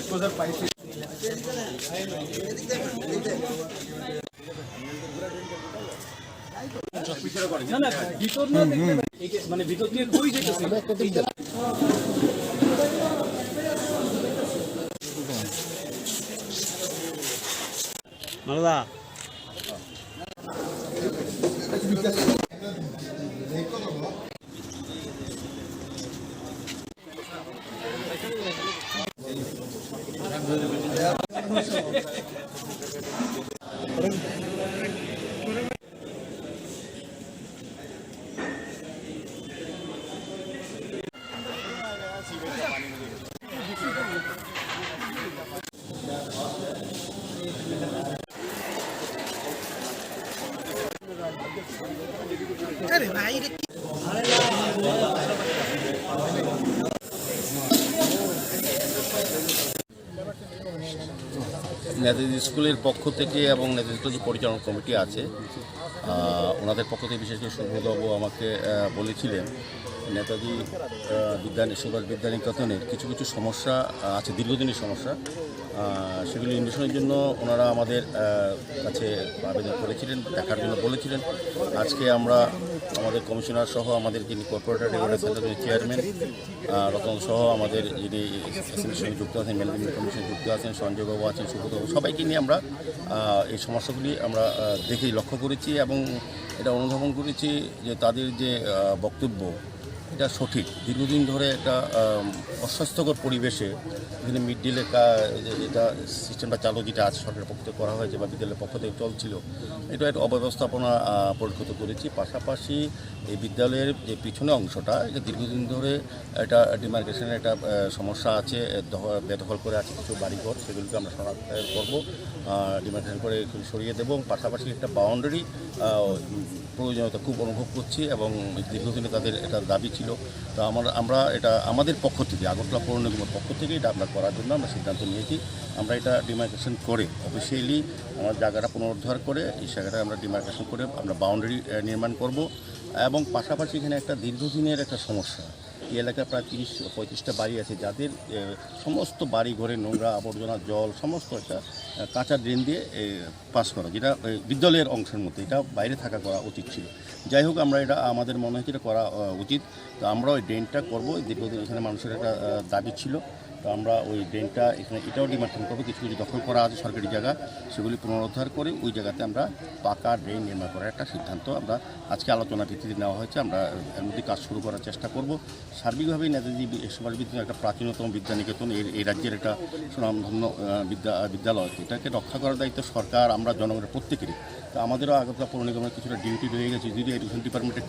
কক্সবাজার পাইছি না ভিতর না মানে ভিতর দিয়ে কই যেতেছে মালদা अरे भाई নেতাজি স্কুলের পক্ষ থেকে এবং নেতাজি স্কুলের যে পরিচালনা কমিটি আছে ওনাদের পক্ষ থেকে বিশেষ করে সুব্রতবাবু আমাকে বলেছিলেন নেতাজি সুভাষ বিদ্যানিকেতনের কিছু কিছু সমস্যা আছে, দীর্ঘদিনের সমস্যা, সেগুলি নিরসনের জন্য ওনারা আমাদের কাছে আবেদন করেছিলেন, দেখার জন্য বলেছিলেন। আজকে আমরা আমাদের কমিশনার সহ আমাদের যিনি কর্পোরেটর রেগুলেটর সেন্টারের চেয়ারম্যান রতন সহ আমাদের যিনি এসএমসির সঙ্গে যুক্ত আছেন, ম্যানেজমেন্ট কমিশনে যুক্ত আছেন, সঞ্জয়বাবু আছেন, সুব্রতবাবু, সবাইকে নিয়ে আমরা এই সমস্যাগুলি আমরা দেখেই লক্ষ্য করেছি এবং এটা অনুধাবন করেছি যে তাদের যে বক্তব্য এটা সঠিক। দীর্ঘদিন ধরে একটা অস্বাস্থ্যকর পরিবেশে এখানে মিড ডে মিলের এটা সিস্টেমটা চালু যেটা আছে সরকারের পক্ষ থেকে করা হয়েছে বা বিদ্যালয়ের পক্ষ থেকে চলছিল, এটা একটা অব্যবস্থাপনা পরিলক্ষিত করেছি। পাশাপাশি এই বিদ্যালয়ের যে পিছনে অংশটা এটা দীর্ঘদিন ধরে একটা ডিমার্কেশনের একটা সমস্যা আছে, বেদখল করে আছে কিছু বাড়িঘর, সেগুলিকে আমরা শনাক্ত করব, ডিমার্কেশন করে সরিয়ে দেবো। পাশাপাশি একটা বাউন্ডারি প্রয়োজনীয়তা খুব অনুভব করছি এবং দীর্ঘদিনে তাদের এটা দাবি ছিল। তো আমরা এটা আমাদের পক্ষ থেকে, আগরতলা পৌর নিগমের পক্ষ থেকে এটা আমরা করার জন্য আমরা সিদ্ধান্ত নিয়েছি। আমরা এটা ডিমার্কেশন করে অফিসিয়ালি আমার জায়গাটা পুনরুদ্ধার করে এই জায়গাটা আমরা ডিমার্কেশন করে আমরা বাউন্ডারি নির্মাণ করব। এবং পাশাপাশি এখানে একটা দীর্ঘদিনের একটা সমস্যা, এই এলাকায় প্রায় 30-35টা বাড়ি আছে যাদের সমস্ত বাড়ি ঘরে নোংরা আবর্জনা জল সমস্ত একটা কাঁচা ড্রেন দিয়ে পাস করা, যেটা বিদ্যালয়ের অংশের মধ্যে, এটা বাইরে থাকা করা উচিত ছিল। যাই হোক, আমরা এটা আমাদের মনে হচ্ছে এটা করা উচিত। তো আমরা ওই ড্রেনটা করবো, দীর্ঘদিন এখানে মানুষের একটা দাবি ছিল। তো আমরা ওই ড্রেনটা এখানে এটাও ডিমার্কেশন করবো, কিছু কিছু দখল করা আছে সরকারি জায়গা, সেগুলি পুনরুদ্ধার করে ওই জায়গাতে আমরা পাকা ড্রেন নির্মাণ করার একটা সিদ্ধান্ত আমরা আজকে আলোচনা ভিত্তিতে নেওয়া হয়েছে। আমরা এর মধ্যে কাজ শুরু করার চেষ্টা করব। সার্বিকভাবেই নেতাজি সুভাষ বিদ্যানিকেতন একটা প্রাচীনতম বিদ্যানিকেতন, এই রাজ্যের একটা সুনামধন্য বিদ্যালয়, এটাকে রক্ষা করার দায়িত্ব সরকার, আমরা জনগণের প্রত্যেকেরই। তো আমাদেরও আগরতলা পৌর নিগমের কিছুটা ডিউটি রয়ে গেছে, যদি এডুকেশন ডিপার্টমেন্টের